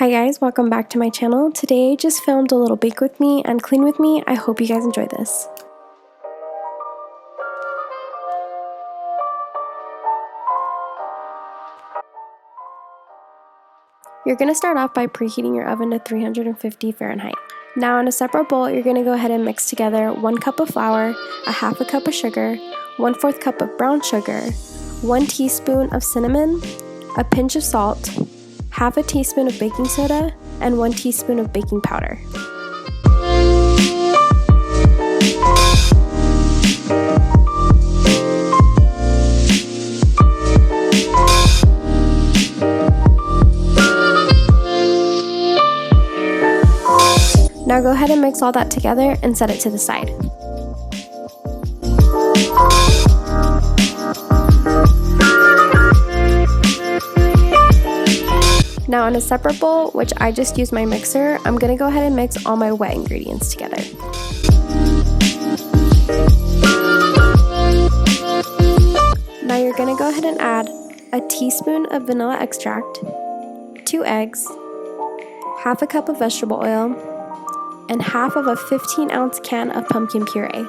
Hi guys, welcome back to my channel. Today I just filmed a little bake with me and clean with me. I hope you guys enjoy this. You're going to start off by preheating your oven to 350 Fahrenheit. Now in a separate bowl, you're going to go ahead and mix together 1 cup of flour, a half a cup of sugar, 1/4 cup of brown sugar, 1 teaspoon of cinnamon, a pinch of salt, half a teaspoon of baking soda, and 1 teaspoon of baking powder. Now go ahead and mix all that together and set it to the side. Now in a separate bowl, which I just used my mixer, I'm going to go ahead and mix all my wet ingredients together. Now you're going to go ahead and add a teaspoon of vanilla extract, 2 eggs, half a cup of vegetable oil, and half of a 15-ounce can of pumpkin puree.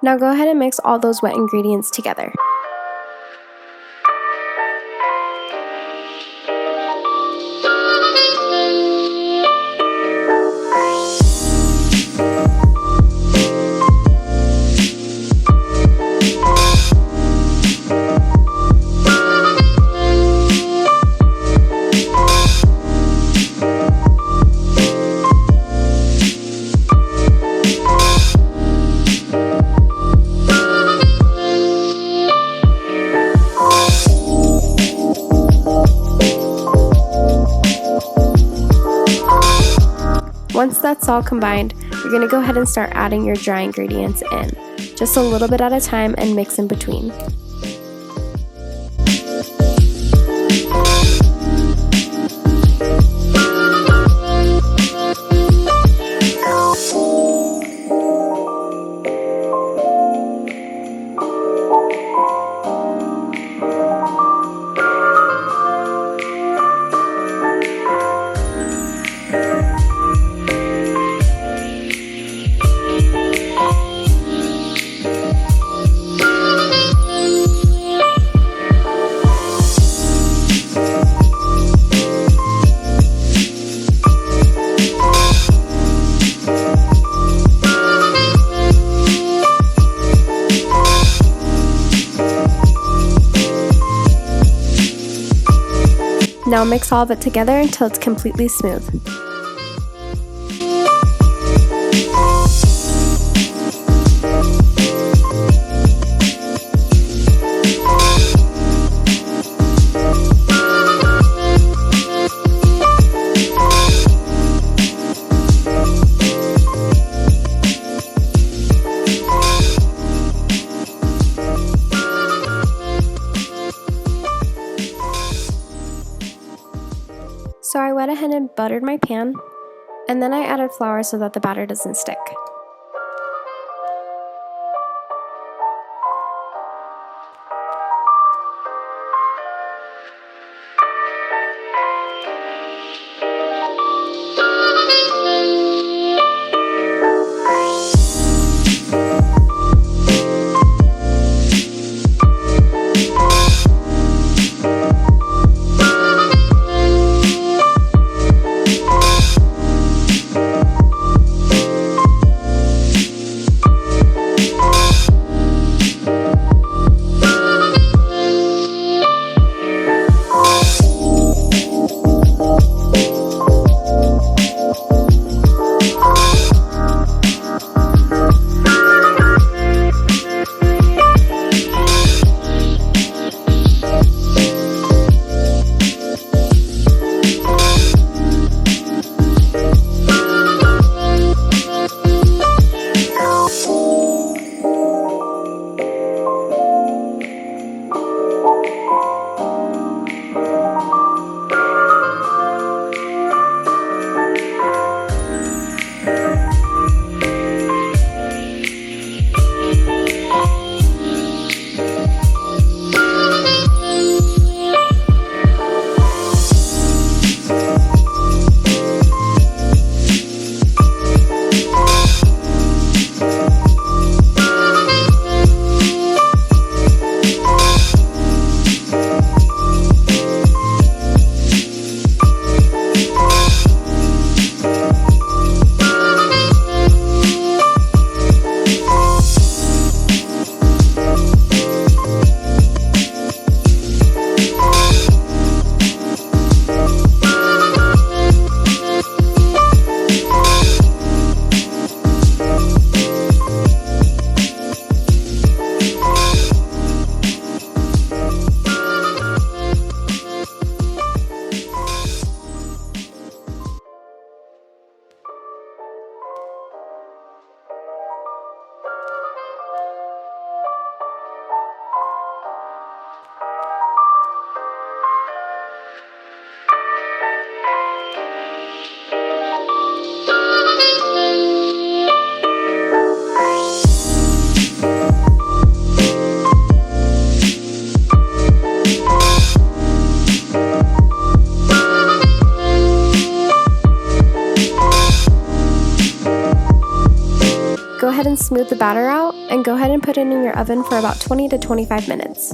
Now go ahead and mix all those wet ingredients together. Once that's all combined, you're going to go ahead and start adding your dry ingredients in, just a little bit at a time and mix in between. Now mix all of it together until it's completely smooth. So I went ahead and buttered my pan, and then I added flour so that the batter doesn't stick. ahead and smooth the batter out and go ahead and put it in your oven for about 20 to 25 minutes.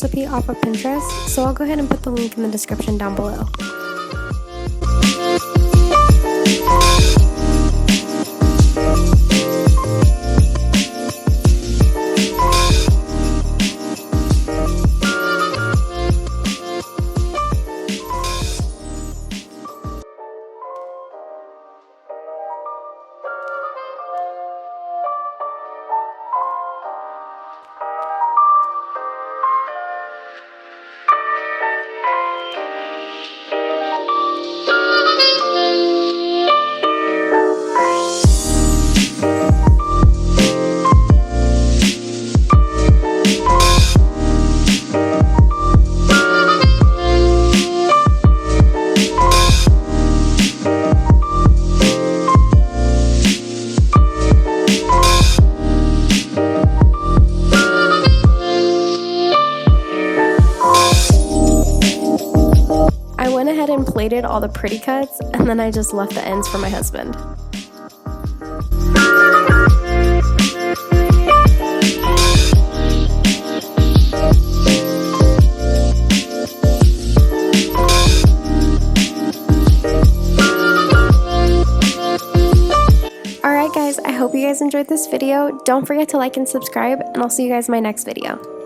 recipe off of Pinterest, so I'll go ahead and put the link in the description down below. I went ahead and plated all the pretty cuts, and then I just left the ends for my husband. Alright guys, I hope you guys enjoyed this video. Don't forget to like and subscribe, and I'll see you guys in my next video.